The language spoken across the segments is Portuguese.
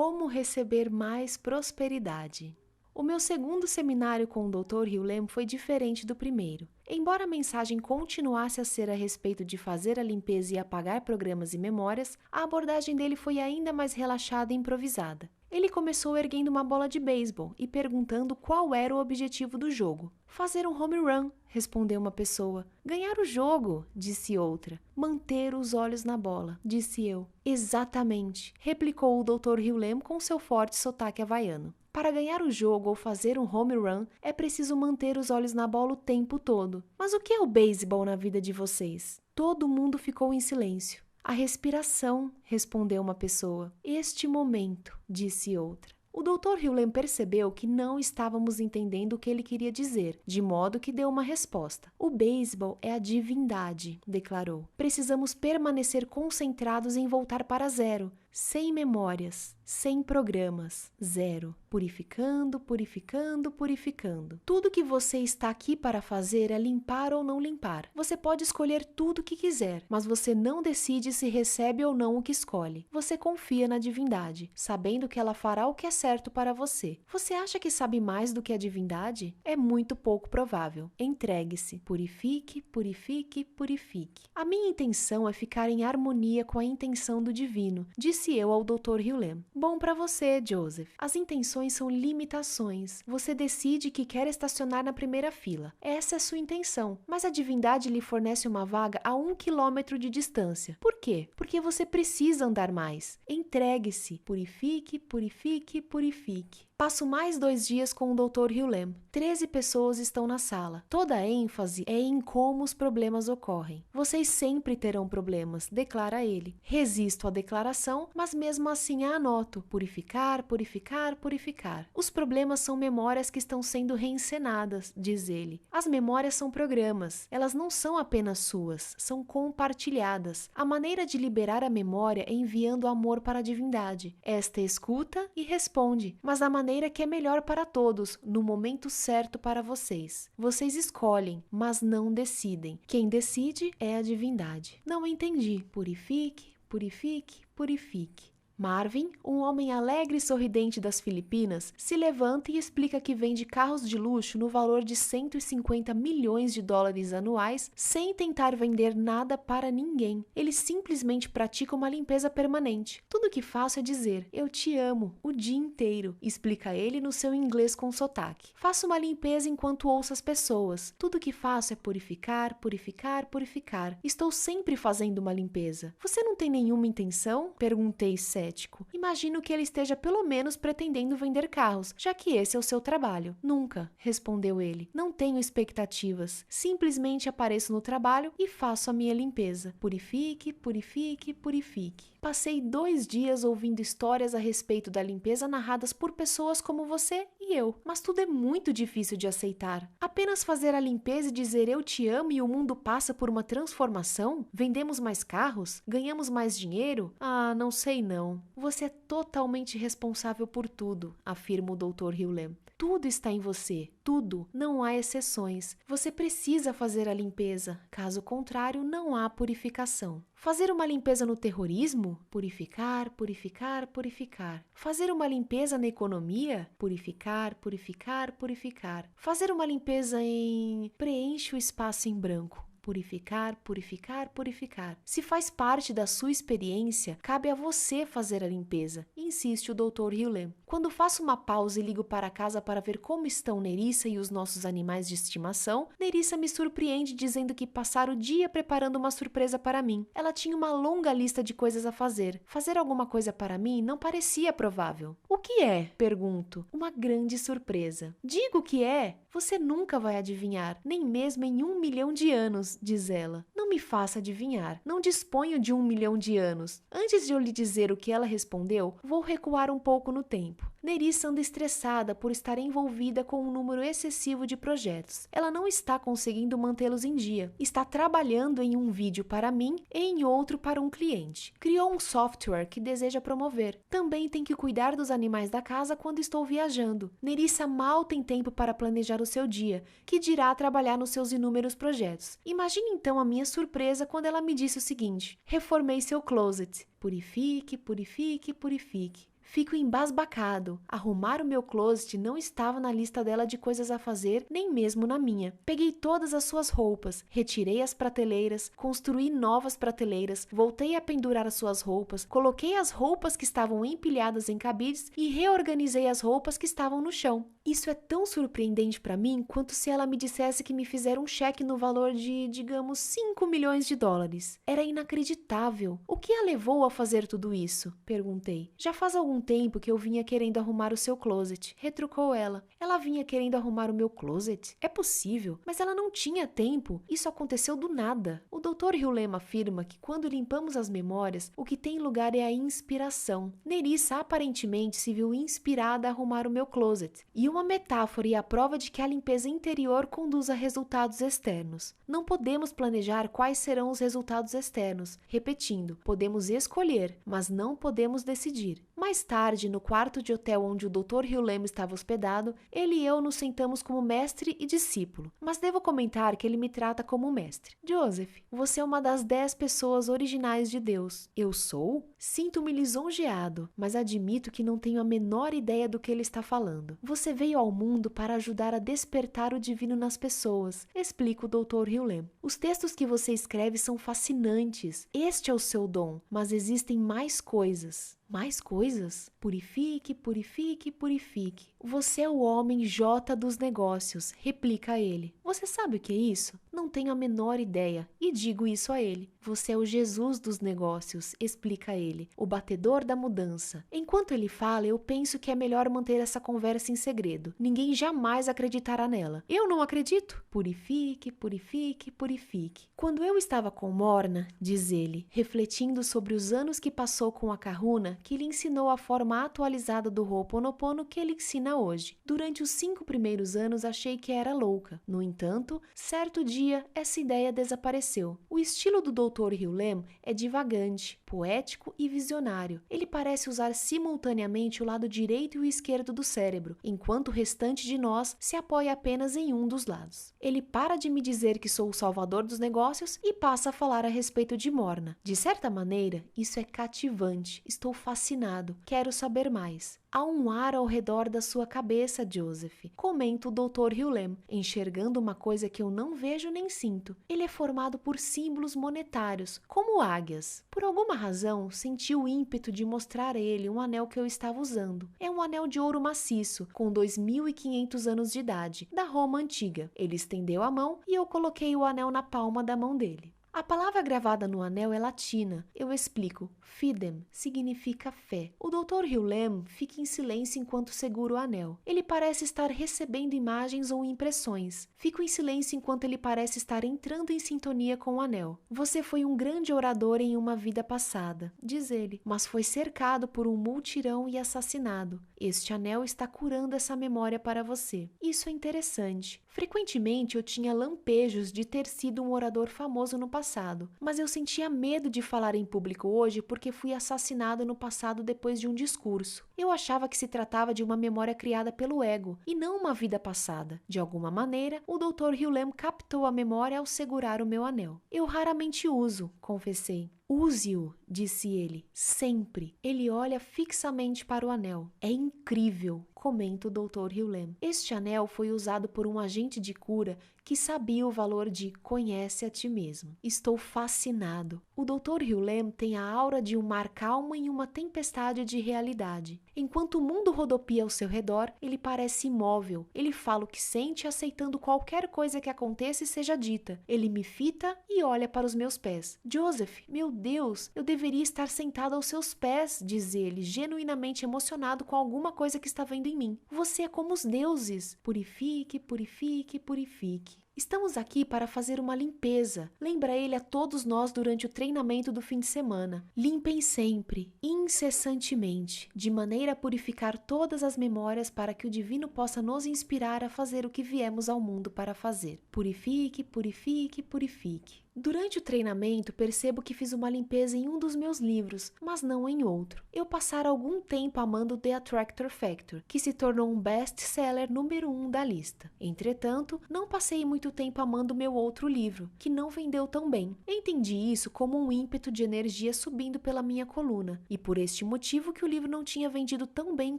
Como receber mais prosperidade. O meu segundo seminário com o Dr. Hugh Lam foi diferente do primeiro. Embora a mensagem continuasse a ser a respeito de fazer a limpeza e apagar programas e memórias, a abordagem dele foi ainda mais relaxada e improvisada. Ele começou erguendo uma bola de beisebol e perguntando qual era o objetivo do jogo. Fazer um home run, respondeu uma pessoa. Ganhar o jogo, disse outra. Manter os olhos na bola, disse eu. Exatamente, replicou o Dr. Hugh Lam com seu forte sotaque havaiano. Para ganhar o jogo ou fazer um home run, é preciso manter os olhos na bola o tempo todo. Mas o que é o beisebol na vida de vocês? Todo mundo ficou em silêncio. A respiração, respondeu uma pessoa. Este momento, disse outra. O Dr. Hugh Lam percebeu que não estávamos entendendo o que ele queria dizer, de modo que deu uma resposta. O beisebol é a divindade, declarou. Precisamos permanecer concentrados em voltar para zero, sem memórias, sem programas, zero. Purificando, purificando, purificando. Tudo que você está aqui para fazer é limpar ou não limpar. Você pode escolher tudo o que quiser, mas você não decide se recebe ou não o que escolhe. Você confia na divindade, sabendo que ela fará o que é certo para você. Você acha que sabe mais do que a divindade? É muito pouco provável. Entregue-se. Purifique, purifique, purifique. A minha intenção é ficar em harmonia com a intenção do divino, disse eu ao Dr. Hugh Lam. Bom para você, Joseph. As intenções são limitações. Você decide que quer estacionar na primeira fila. Essa é sua intenção, mas a divindade lhe fornece uma vaga a 1 quilômetro de distância. Por quê? Porque você precisa andar mais. Entregue-se. Purifique, purifique, purifique. Passo mais 2 dias com o Dr. Hugh Lam. 13 pessoas estão na sala. Toda a ênfase é em como os problemas ocorrem. Vocês sempre terão problemas, declara ele. Resisto à declaração, mas mesmo assim a anoto. Purificar, purificar, purificar. Os problemas são memórias que estão sendo reencenadas, diz ele. As memórias são programas. Elas não são apenas suas, são compartilhadas. A maneira de liberar a memória é enviando amor para a divindade. Esta escuta e responde, mas da maneira que é melhor para todos, no momento certo para vocês. Vocês escolhem, mas não decidem. Quem decide é a divindade. Não entendi. Purifique, purifique, purifique. Marvin, um homem alegre e sorridente das Filipinas, se levanta e explica que vende carros de luxo no valor de 150 milhões de dólares anuais sem tentar vender nada para ninguém. Ele simplesmente pratica uma limpeza permanente. Tudo que faço é dizer, eu te amo, o dia inteiro, explica ele no seu inglês com sotaque. Faço uma limpeza enquanto ouço as pessoas. Tudo que faço é purificar, purificar, purificar. Estou sempre fazendo uma limpeza. Você não tem nenhuma intenção? Perguntei sério. Imagino que ele esteja pelo menos pretendendo vender carros, já que esse é o seu trabalho. Nunca, respondeu ele. Não tenho expectativas. Simplesmente apareço no trabalho e faço a minha limpeza. Purifique, purifique, purifique. Passei 2 dias ouvindo histórias a respeito da limpeza narradas por pessoas como você e eu, mas tudo é muito difícil de aceitar. Apenas fazer a limpeza e dizer eu te amo e o mundo passa por uma transformação? Vendemos mais carros? Ganhamos mais dinheiro? Ah, não sei não. Você é totalmente responsável por tudo, afirma o Dr. Hugh Lam. Tudo está em você, tudo, não há exceções. Você precisa fazer a limpeza, caso contrário, não há purificação. Fazer uma limpeza no terrorismo? Purificar, purificar, purificar. Fazer uma limpeza na economia? Purificar, purificar, purificar. Fazer uma limpeza em... Preenche o espaço em branco. Purificar, purificar, purificar. Se faz parte da sua experiência, cabe a você fazer a limpeza, insiste o Dr. Hugh Lam. Quando faço uma pausa e ligo para casa para ver como estão Nerissa e os nossos animais de estimação, Nerissa me surpreende dizendo que passara o dia preparando uma surpresa para mim. Ela tinha uma longa lista de coisas a fazer. Fazer alguma coisa para mim não parecia provável. O que é? Pergunto. Uma grande surpresa. Digo que é. Você nunca vai adivinhar, nem mesmo em 1 milhão de anos, diz ela. Não me faça adivinhar. Não disponho de 1 milhão de anos. Antes de eu lhe dizer o que ela respondeu, vou recuar um pouco no tempo. Nerissa anda estressada por estar envolvida com um número excessivo de projetos. Ela não está conseguindo mantê-los em dia. Está trabalhando em um vídeo para mim e em outro para um cliente. Criou um software que deseja promover. Também tem que cuidar dos animais da casa quando estou viajando. Nerissa mal tem tempo para planejar o seu dia, que dirá trabalhar nos seus inúmeros projetos. Imagine então a minha surpresa quando ela me disse o seguinte: reformei seu closet. Purifique, purifique, purifique. Fico embasbacado. Arrumar o meu closet não estava na lista dela de coisas a fazer, nem mesmo na minha. Peguei todas as suas roupas, retirei as prateleiras, construí novas prateleiras, voltei a pendurar as suas roupas, coloquei as roupas que estavam empilhadas em cabides e reorganizei as roupas que estavam no chão. Isso é tão surpreendente para mim quanto se ela me dissesse que me fizeram um cheque no valor de, digamos, 5 milhões de dólares. Era inacreditável. O que a levou a fazer tudo isso? Perguntei. Já faz algum tempo que eu vinha querendo arrumar o seu closet, retrucou ela. Ela vinha querendo arrumar o meu closet? É possível, mas ela não tinha tempo. Isso aconteceu do nada. O Dr. Hughlem afirma que quando limpamos as memórias, o que tem lugar é a inspiração. Nerissa aparentemente se viu inspirada a arrumar o meu closet. E uma metáfora e a prova de que a limpeza interior conduz a resultados externos. Não podemos planejar quais serão os resultados externos. Repetindo, podemos escolher, mas não podemos decidir. Mais tarde, no quarto de hotel onde o Dr. Hughlem estava hospedado, ele e eu nos sentamos como mestre e discípulo. Mas devo comentar que ele me trata como mestre. Joseph, você é uma das 10 pessoas originais de Deus. Eu sou? Sinto-me lisonjeado, mas admito que não tenho a menor ideia do que ele está falando. Você veio ao mundo para ajudar a despertar o divino nas pessoas, explica o Dr. Hughlem. Os textos que você escreve são fascinantes. Este é o seu dom, mas existem mais coisas. Mais coisas? Purifique, purifique, purifique. Você é o homem J dos negócios, replica ele. Você sabe o que é isso? Não tenho a menor ideia, e digo isso a ele. Você é o Jesus dos negócios, explica ele, o batedor da mudança. Enquanto ele fala, eu penso que é melhor manter essa conversa em segredo. Ninguém jamais acreditará nela. Eu não acredito? Purifique, purifique, purifique. Quando eu estava com Morna, diz ele, refletindo sobre os anos que passou com a Kahuna, que lhe ensinou a forma atualizada do Ho'oponopono que ele ensina hoje. Durante os 5 primeiros anos achei que era louca. No entanto, certo dia, essa ideia desapareceu. O estilo do Dr. Hughlem é divagante, poético e visionário. Ele parece usar simultaneamente o lado direito e o esquerdo do cérebro, enquanto o restante de nós se apoia apenas em um dos lados. Ele para de me dizer que sou o salvador dos negócios e passa a falar a respeito de Morna. De certa maneira, isso é cativante. Estou fascinado. Quero saber mais. Há um ar ao redor da sua cabeça, Joseph, comenta o Dr. Hughlem, enxergando uma coisa que eu não vejo nem sinto. Ele é formado por símbolos monetários, como águias. Por alguma razão, senti o ímpeto de mostrar a ele um anel que eu estava usando. É um anel de ouro maciço, com 2.500 anos de idade, da Roma antiga. Ele estendeu a mão e eu coloquei o anel na palma da mão dele. A palavra gravada no anel é latina. Eu explico. Fidem significa fé. O Dr. Hughlem fica em silêncio enquanto segura o anel. Ele parece estar recebendo imagens ou impressões. Fico em silêncio enquanto ele parece estar entrando em sintonia com o anel. Você foi um grande orador em uma vida passada, diz ele, mas foi cercado por um multirão e assassinado. Este anel está curando essa memória para você. Isso é interessante. Frequentemente eu tinha lampejos de ter sido um orador famoso no passado, mas eu sentia medo de falar em público hoje porque fui assassinado no passado depois de um discurso. Eu achava que se tratava de uma memória criada pelo ego e não uma vida passada. De alguma maneira, o Dr. Hughlem captou a memória ao segurar o meu anel. Eu raramente uso, confessei. Use-o, disse ele, sempre. Ele olha fixamente para o anel. É incrível, comenta o Dr. Hughlem. Este anel foi usado por um agente de cura que sabia o valor de conhece a ti mesmo. Estou fascinado. O Dr. Hughlem tem a aura de um mar calmo em uma tempestade de realidade. Enquanto o mundo rodopia ao seu redor, ele parece imóvel. Ele fala o que sente, aceitando qualquer coisa que aconteça e seja dita. Ele me fita e olha para os meus pés. Joseph, meu Deus, eu deveria estar sentado aos seus pés, diz ele, genuinamente emocionado com alguma coisa que está vendo em mim. Você é como os deuses. Purifique, purifique, purifique. Estamos aqui para fazer uma limpeza, lembra ele a todos nós durante o treinamento do fim de semana. Limpem sempre, incessantemente, de maneira a purificar todas as memórias para que o divino possa nos inspirar a fazer o que viemos ao mundo para fazer. Purifique, purifique, purifique. Durante o treinamento, percebo que fiz uma limpeza em um dos meus livros, mas não em outro. Eu passara algum tempo amando The Attractor Factor, que se tornou um best-seller número 1 da lista. Entretanto, não passei muito tempo amando meu outro livro, que não vendeu tão bem. Entendi isso como um ímpeto de energia subindo pela minha coluna, e por este motivo que o livro não tinha vendido tão bem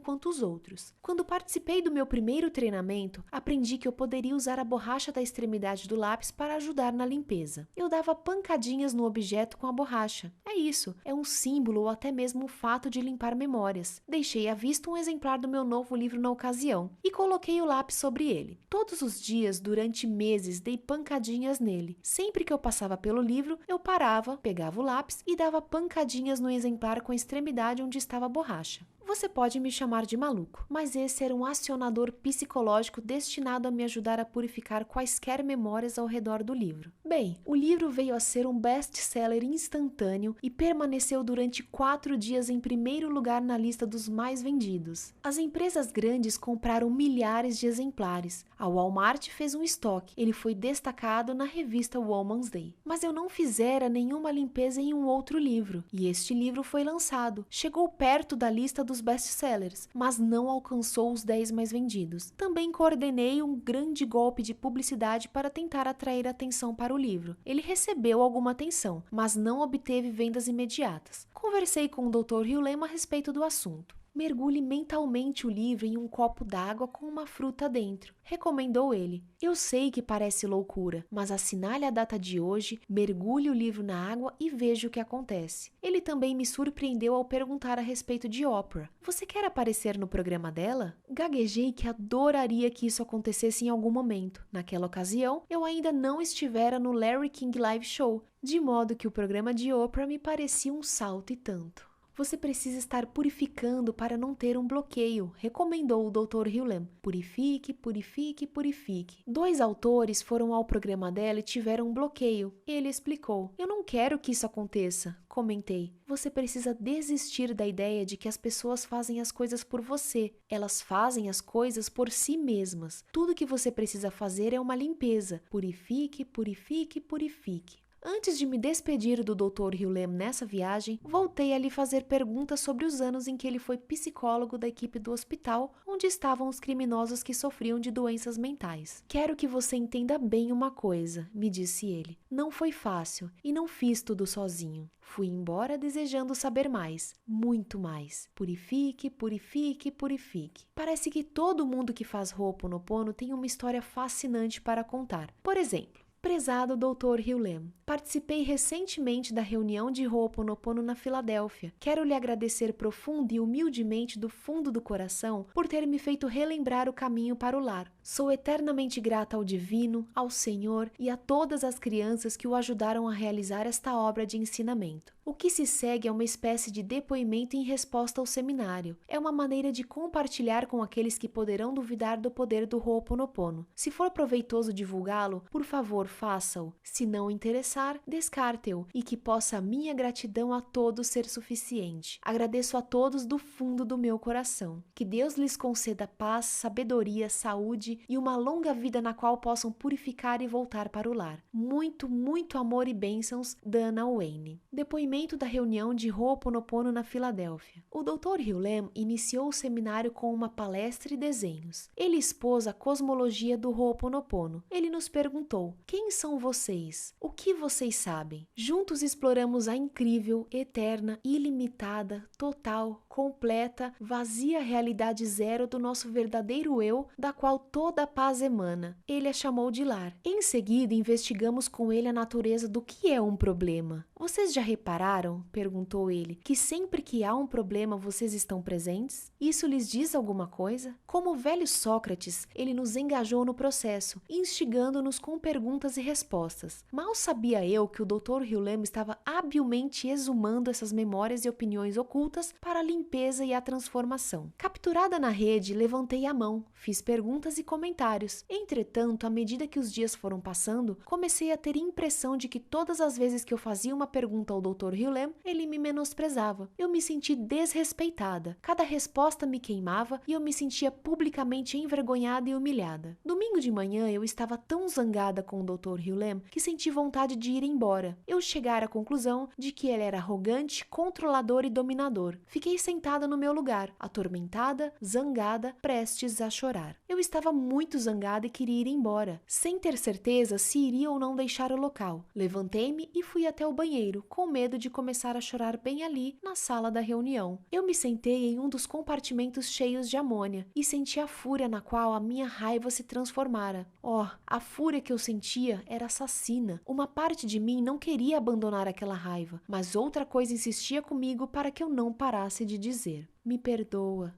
quanto os outros. Quando participei do meu primeiro treinamento, aprendi que eu poderia usar a borracha da extremidade do lápis para ajudar na limpeza. Eu dava pancadinhas no objeto com a borracha. É isso, é um símbolo ou até mesmo o fato de limpar memórias. Deixei à vista um exemplar do meu novo livro na ocasião e coloquei o lápis sobre ele. Todos os dias, durante meses, dei pancadinhas nele. Sempre que eu passava pelo livro, eu parava, pegava o lápis e dava pancadinhas no exemplar com a extremidade onde estava a borracha. Você pode me chamar de maluco, mas esse era um acionador psicológico destinado a me ajudar a purificar quaisquer memórias ao redor do livro. Bem, o livro veio a ser um best-seller instantâneo e permaneceu durante 4 dias em primeiro lugar na lista dos mais vendidos. As empresas grandes compraram milhares de exemplares. A Walmart fez um estoque. Ele foi destacado na revista Woman's Day. Mas eu não fizera nenhuma limpeza em um outro livro, e este livro foi lançado. Chegou perto da lista dos best-sellers, mas não alcançou os 10 mais vendidos. Também coordenei um grande golpe de publicidade para tentar atrair atenção para o livro. Ele recebeu alguma atenção, mas não obteve vendas imediatas. Conversei com o Dr. Hugh Lem a respeito do assunto. Mergulhe mentalmente o livro em um copo d'água com uma fruta dentro, recomendou ele. Eu sei que parece loucura, mas assinale a data de hoje, mergulhe o livro na água e veja o que acontece. Ele também me surpreendeu ao perguntar a respeito de Oprah. Você quer aparecer no programa dela? Gaguejei que adoraria que isso acontecesse em algum momento. Naquela ocasião, eu ainda não estivera no Larry King Live Show, de modo que o programa de Oprah me parecia um salto e tanto. Você precisa estar purificando para não ter um bloqueio, recomendou o Dr. Hugh Lem. Purifique, purifique, purifique. 2 autores foram ao programa dela e tiveram um bloqueio. Ele explicou. Eu não quero que isso aconteça, comentei. Você precisa desistir da ideia de que as pessoas fazem as coisas por você. Elas fazem as coisas por si mesmas. Tudo que você precisa fazer é uma limpeza. Purifique, purifique, purifique. Antes de me despedir do Dr. Hugh Lem nessa viagem, voltei a lhe fazer perguntas sobre os anos em que ele foi psicólogo da equipe do hospital onde estavam os criminosos que sofriam de doenças mentais. Quero que você entenda bem uma coisa, me disse ele. Não foi fácil e não fiz tudo sozinho. Fui embora desejando saber mais, muito mais. Purifique, purifique, purifique. Parece que todo mundo que faz Ho'oponopono tem uma história fascinante para contar. Por exemplo, prezado Dr. Hugh Lem, participei recentemente da reunião de Ho'oponopono na Filadélfia. Quero lhe agradecer profunda e humildemente do fundo do coração por ter me feito relembrar o caminho para o lar. Sou eternamente grata ao Divino, ao Senhor e a todas as crianças que o ajudaram a realizar esta obra de ensinamento. O que se segue é uma espécie de depoimento em resposta ao seminário. É uma maneira de compartilhar com aqueles que poderão duvidar do poder do Ho'oponopono. Se for proveitoso divulgá-lo, por favor, faça-o. Se não interessar, descarte-o e que possa a minha gratidão a todos ser suficiente. Agradeço a todos do fundo do meu coração. Que Deus lhes conceda paz, sabedoria, saúde e uma longa vida na qual possam purificar e voltar para o lar. Muito, muito amor e bênçãos, Dana Wayne. Depoimento da reunião de Ho'oponopono na Filadélfia. O Dr. Hugh Lem iniciou o seminário com uma palestra e desenhos. Ele expôs a cosmologia do Ho'oponopono. Ele nos perguntou: quem são vocês? O que vocês sabem? Juntos exploramos a incrível, eterna, ilimitada, total, completa, vazia realidade zero do nosso verdadeiro eu, da qual toda a paz emana. Ele a chamou de lar. Em seguida, investigamos com ele a natureza do que é um problema. Vocês já repararam, perguntou ele, que sempre que há um problema vocês estão presentes? Isso lhes diz alguma coisa? Como o velho Sócrates, ele nos engajou no processo, instigando-nos com perguntas e respostas. Mal sabia eu que o Dr. Hugh Lem estava habilmente exumando essas memórias e opiniões ocultas para a limpeza e a transformação. Capturada na rede, levantei a mão, fiz perguntas e comentários. Entretanto, à medida que os dias foram passando, comecei a ter a impressão de que todas as vezes que eu fazia uma pergunta ao Dr. Dr. Hughlem, ele me menosprezava. Eu me senti desrespeitada. Cada resposta me queimava e eu me sentia publicamente envergonhada e humilhada. Domingo de manhã eu estava tão zangada com o Dr. Hughlem que senti vontade de ir embora. Eu chegara à conclusão de que ele era arrogante, controlador e dominador. Fiquei sentada no meu lugar, atormentada, zangada, prestes a chorar. Eu estava muito zangada e queria ir embora, sem ter certeza se iria ou não deixar o local. Levantei-me e fui até o banheiro, com medo de começar a chorar bem ali, na sala da reunião. Eu me sentei em um dos compartimentos cheios de amônia e senti a fúria na qual a minha raiva se transformara. Oh, a fúria que eu sentia era assassina. Uma parte de mim não queria abandonar aquela raiva, mas outra coisa insistia comigo para que eu não parasse de dizer: me perdoa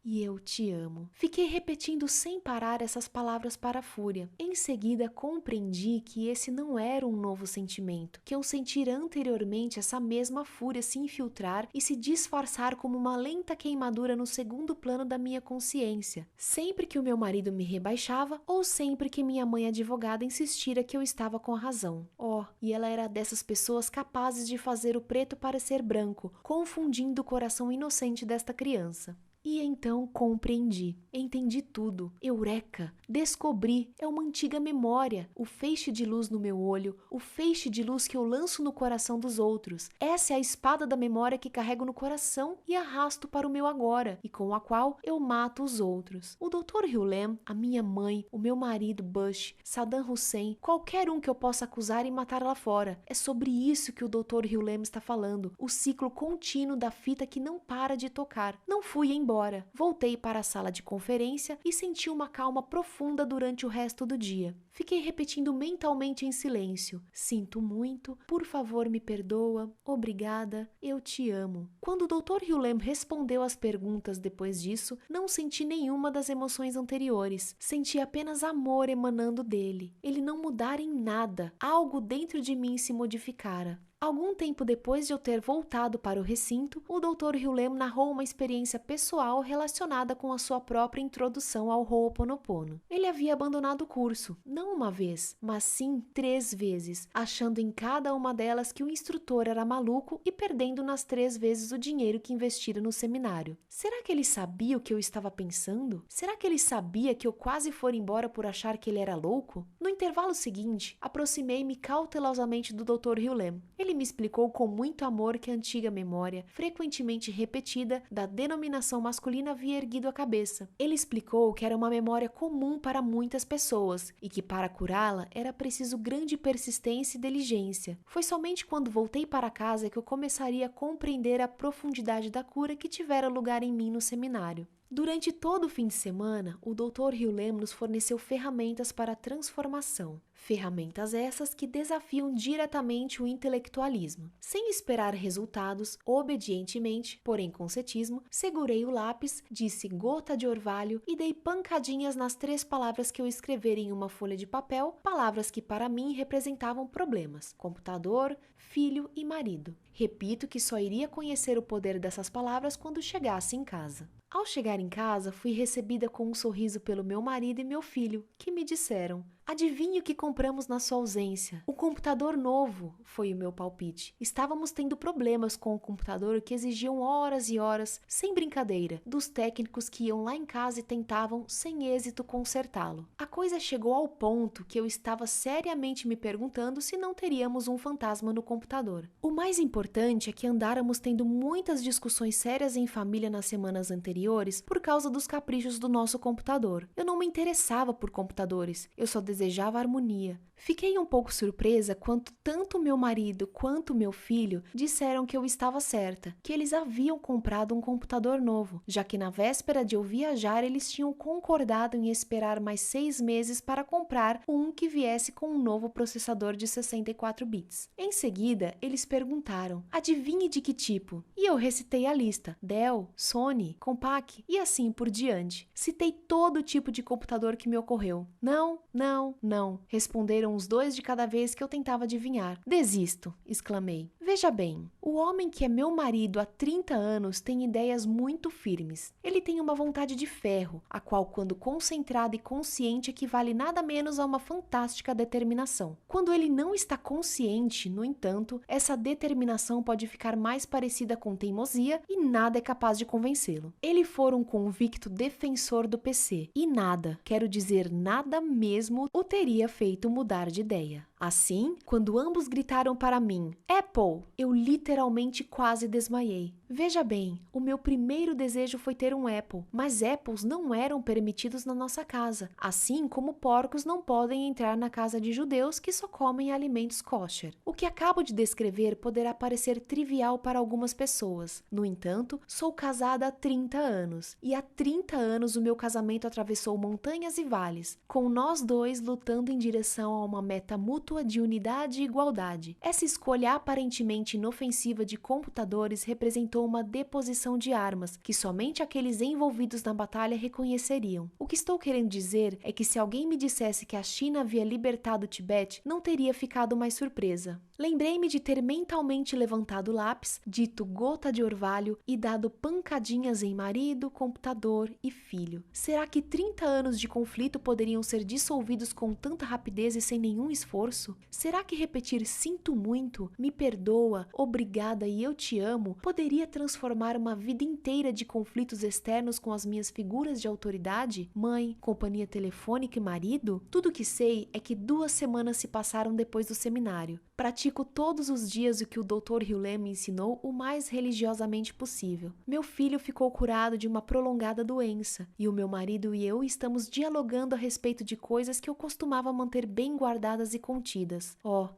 e eu te amo. Fiquei repetindo sem parar essas palavras para a fúria. Em seguida, compreendi que esse não era um novo sentimento, que eu sentira anteriormente essa mesma fúria se infiltrar e se disfarçar como uma lenta queimadura no segundo plano da minha consciência, sempre que o meu marido me rebaixava ou sempre que minha mãe advogada insistira que eu estava com a razão. Oh, e ela era dessas pessoas capazes de fazer o preto parecer branco, confundindo o coração inocente desta criança. E então compreendi, entendi tudo. Eureka! Descobri, é uma antiga memória, o feixe de luz no meu olho, o feixe de luz que eu lanço no coração dos outros. Essa é a espada da memória que carrego no coração e arrasto para o meu agora, e com a qual eu mato os outros. O Dr. Hughlem, a minha mãe, o meu marido Bush, Saddam Hussein, qualquer um que eu possa acusar e matar lá fora. É sobre isso que o Dr. Hughlem está falando, o ciclo contínuo da fita que não para de tocar. Não fui embora. Voltei para a sala de conferência e senti uma calma profunda durante o resto do dia. Fiquei repetindo mentalmente em silêncio: sinto muito, por favor me perdoa, obrigada, eu te amo. Quando o Dr. Hughlem respondeu às perguntas depois disso, não senti nenhuma das emoções anteriores. Senti apenas amor emanando dele. Ele não mudara em nada. Algo dentro de mim se modificara. Algum tempo depois de eu ter voltado para o recinto, o Dr. Hughlem narrou uma experiência pessoal relacionada com a sua própria introdução ao Ho'oponopono. Ele havia abandonado o curso, não uma vez, mas sim 3 vezes, achando em cada uma delas que o instrutor era maluco e perdendo nas 3 vezes o dinheiro que investira no seminário. Será que ele sabia o que eu estava pensando? Será que ele sabia que eu quase fora embora por achar que ele era louco? No intervalo seguinte, aproximei-me cautelosamente do Dr. Hughlem. Ele me explicou com muito amor que a antiga memória, frequentemente repetida, da denominação masculina havia erguido a cabeça. Ele explicou que era uma memória comum para muitas pessoas e que para curá-la era preciso grande persistência e diligência. Foi somente quando voltei para casa que eu começaria a compreender a profundidade da cura que tivera lugar em mim no seminário. Durante todo o fim de semana, o Dr. Hughlem nos forneceu ferramentas para a transformação. Ferramentas essas que desafiam diretamente o intelectualismo. Sem esperar resultados, obedientemente, porém com cetismo, segurei o lápis, disse gota de orvalho e dei pancadinhas nas 3 palavras que eu escrevera em uma folha de papel, palavras que para mim representavam problemas: computador, filho e marido. Repito que só iria conhecer o poder dessas palavras quando chegasse em casa. Ao chegar em casa, fui recebida com um sorriso pelo meu marido e meu filho, que me disseram: adivinhe o que compramos na sua ausência? Um computador novo, foi o meu palpite. Estávamos tendo problemas com o computador que exigiam horas e horas, sem brincadeira, dos técnicos que iam lá em casa e tentavam, sem êxito, consertá-lo. A coisa chegou ao ponto que eu estava seriamente me perguntando se não teríamos um fantasma no computador. O mais importante é que andáramos tendo muitas discussões sérias em família nas semanas anteriores por causa dos caprichos do nosso computador. Eu não me interessava por computadores, eu só desejava harmonia. Fiquei um pouco surpresa quando tanto meu marido quanto meu filho disseram que eu estava certa, que eles haviam comprado um computador novo, já que na véspera de eu viajar eles tinham concordado em esperar mais 6 meses para comprar um que viesse com um novo processador de 64 bits. Em seguida, eles perguntaram: adivinhe de que tipo? E eu recitei a lista: Dell, Sony, Compaq e assim por diante. Citei todo tipo de computador que me ocorreu. Não, não, não, responderam os 2 de cada vez que eu tentava adivinhar. Desisto, exclamei. Veja bem, o homem que é meu marido há 30 anos tem ideias muito firmes. Ele tem uma vontade de ferro, a qual, quando concentrada e consciente, equivale nada menos a uma fantástica determinação. Quando ele não está consciente, no entanto, essa determinação pode ficar mais parecida com teimosia e nada é capaz de convencê-lo. Ele for um convicto defensor do PC e nada, quero dizer nada mesmo, o teria feito mudar de ideia. Assim, quando ambos gritaram para mim, Apple, eu literalmente quase desmaiei. Veja bem, o meu primeiro desejo foi ter um Apple, mas Apples não eram permitidos na nossa casa, assim como porcos não podem entrar na casa de judeus que só comem alimentos kosher. O que acabo de descrever poderá parecer trivial para algumas pessoas. No entanto, sou casada há 30 anos, e há 30 anos o meu casamento atravessou montanhas e vales, com nós dois lutando em direção a uma meta mútua de unidade e igualdade. Essa escolha aparentemente inofensiva de computadores representou uma deposição de armas que somente aqueles envolvidos na batalha reconheceriam. O que estou querendo dizer é que se alguém me dissesse que a China havia libertado o Tibete, não teria ficado mais surpresa. Lembrei-me de ter mentalmente levantado o lápis, dito gota de orvalho e dado pancadinhas em marido, computador e filho. Será que 30 anos de conflito poderiam ser dissolvidos com tanta rapidez e sem nenhum esforço? Será que repetir sinto muito, me perdoa, obrigada e eu te amo poderia transformar uma vida inteira de conflitos externos com as minhas figuras de autoridade? Mãe, companhia telefônica e marido? Tudo o que sei é que 2 semanas se passaram depois do seminário. Pratico todos os dias o que o Dr. Hughlem me ensinou o mais religiosamente possível. Meu filho ficou curado de uma prolongada doença e o meu marido e eu estamos dialogando a respeito de coisas que eu costumava manter bem guardadas e contidas.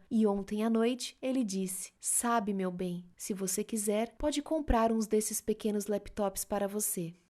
E ontem à noite ele disse: "Sabe, meu bem, se você quiser, pode comprar uns desses pequenos laptops para você."